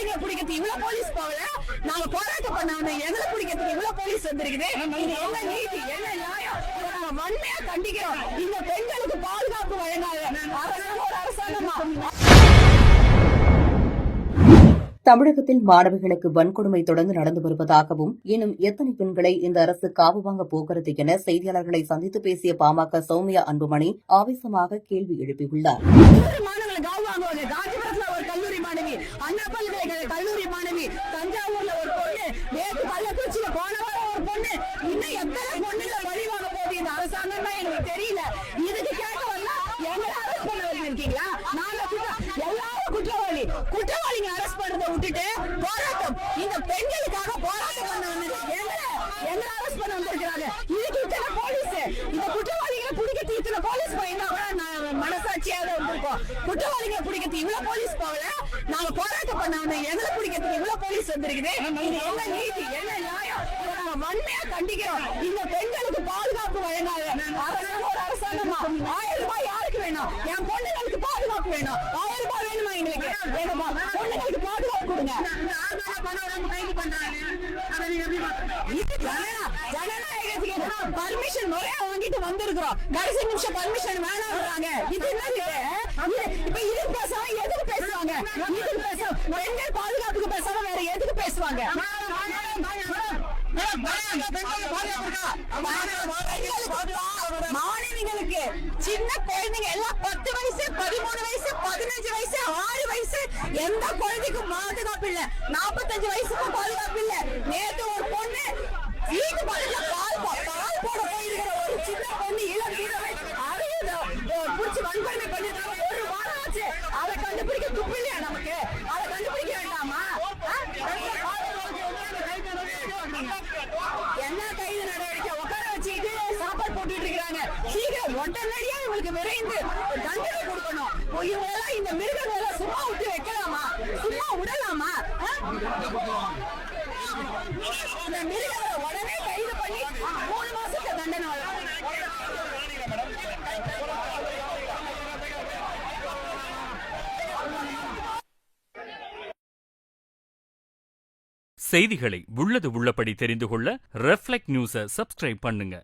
குற்றவாளிகளை பிடிக்கிறது இவ்வளவு போலீஸ் போகல. நாங்க போராட்டம் பண்ணாம எங்களை பிடிக்கிறதுக்கு இவ்வளவு போலீஸ் வந்திருக்குது. இது என்ன நீதி, என்ன நியாயம்? நாங்க வன்மையா கண்டிக்கிறோம். இந்த பெண்களுக்கு பாதுகாப்பு வழங்காத ஒரு அரசாங்கமா? தமிழகத்தில் மாணவிகளுக்கு வன்கொடுமை தொடர்ந்து நடந்து வருவதாகவும் இன்னும் எத்தனை பெண்களை இந்த அரசு காவு வாங்க போகிறது என செய்தியாளர்களை சந்தித்து பேசிய பாமக சௌமியா அன்புமணி ஆவேசமாக கேள்வி எழுப்பியுள்ளார். காஞ்சிபுரத்துல ஒரு கல்லூரி மாணவி, அண்ணா பல்கலைக்கழக கல்லூரி மாணவி, தஞ்சாவூர்ல ஒரு பொண்ணு, நேற்று கள்ளக்குறிச்சியில போன வாரம் ஒரு பொண்ணு, இன்னும் எத்தனை பொண்ணுகள் வழி வாங்க போகுது இந்த அரசாங்கம் தான் எனக்கு தெரியல. இதுக்கு கேட்க வந்தா எங்களை அரெஸ்ட் பண்ண வச்சிருக்கீங்களா? நாங்க எல்லாரும் குற்றவாளிங்க அரெஸ்ட் பண்றதை விட்டுட்டு போராட்டம், இந்த பெண்களுக்காக போராட்டம் பண்ண வந்தது எங்களை அரெஸ்ட் பண்ண வந்திருக்கிறாங்க. இதுக்கு இத்தனை போலீஸ், இந்த குற்றவாளிகளை பிடிக்கிறது இத்தனை போலீஸ் போயிருந்தா மனசாட்சியாக வந்திருக்கோம். குற்றவாளிகளை பிடிக்கிறது இவ்வளவு போலீஸ் போகல. நாங்க போராட்டம் பண்ணாம எங்களை பிடிக்கிறதுக்கு இவ்வளவு போலீஸ் வந்திருக்குது. இது என்ன நீதி, என்ன நியாயம்? நாங்க வன்மையா கண்டிக்கிறோம். இந்த பெண்களுக்கு பாதுகாப்பு வழங்காத ஒரு அரசாங்கமா? 1000 ரூபாய் யாருக்கு வேணும்? என் பொண்ணுங்களுக்கு பாதுகாப்பு வேணும். 1000 ரூபாய் வேணுமா எங்களுக்கு? பொண்ணுங்களுக்கு பாதுகாப்பு கொடுங்க. ஜனநாயகத்துக்கு பர்மிஷன் முறையா வாங்கிட்டு வந்திருக்கிறோம். கடைசி நிமிஷம் பர்மிஷன் வேணாம்ன்றாங்க. இது என்னது? இப்ப இது பேசாம எதுக்கு பேசுவாங்க? இதுக்கு பேசாம பெண்கள் பாதுகாப்புக்கு பேசாம வேற எதுக்கு பேசுவாங்க? மாணவிகளுக்கு, சின்ன குழந்தைங்க எல்லாம் 10 வயசு, 13 வயசு, 15 வயசு, 6 வயசு, எந்த குழந்தைக்கும் பாதுகாப்பு இல்ல. 45 வயசுக்கும் பாதுகாப்பு இல்ல. நேற்று ஒரு பொண்ணு வீட்டு பக்கத்துல பால் போட போயிருக்கிற ஒரு சின்ன பொண்ணு, இளம் வீரரை புடிச்சு வன்கொடுமை பண்ணிருக்காங்க. 1 வாரம் ஆச்சு. அதை கண்டுபிடிக்க துப்பு இல்லையா நமக்கு? அதை கண்டுபிடிக்க வேண்டாமா? என்ன கைது நடவடிக்கை? உட்கார வச்சுக்கிட்டு சாப்பாடு போட்டுட்டு இருக்காங்க. சீக்கிரம் உடனடியா இவங்களுக்கு விரைந்து தண்டனை கொடுக்கணும். இவங்க இந்த மிருகங்களை சும்மா விட்டு வைக்கலாமா? சும்மா விடலாமா? இந்த மிருகங்களை உடனே கைது பண்ணி 3 மாசத்துக்கு தண்டனை வழங்கணும். செய்திகளை உள்ளது உள்ளபடி தெரிந்து கொள்ள ரெஃப்ளெக்ட் நியூஸை சப்ஸ்கிரைப் பண்ணுங்க.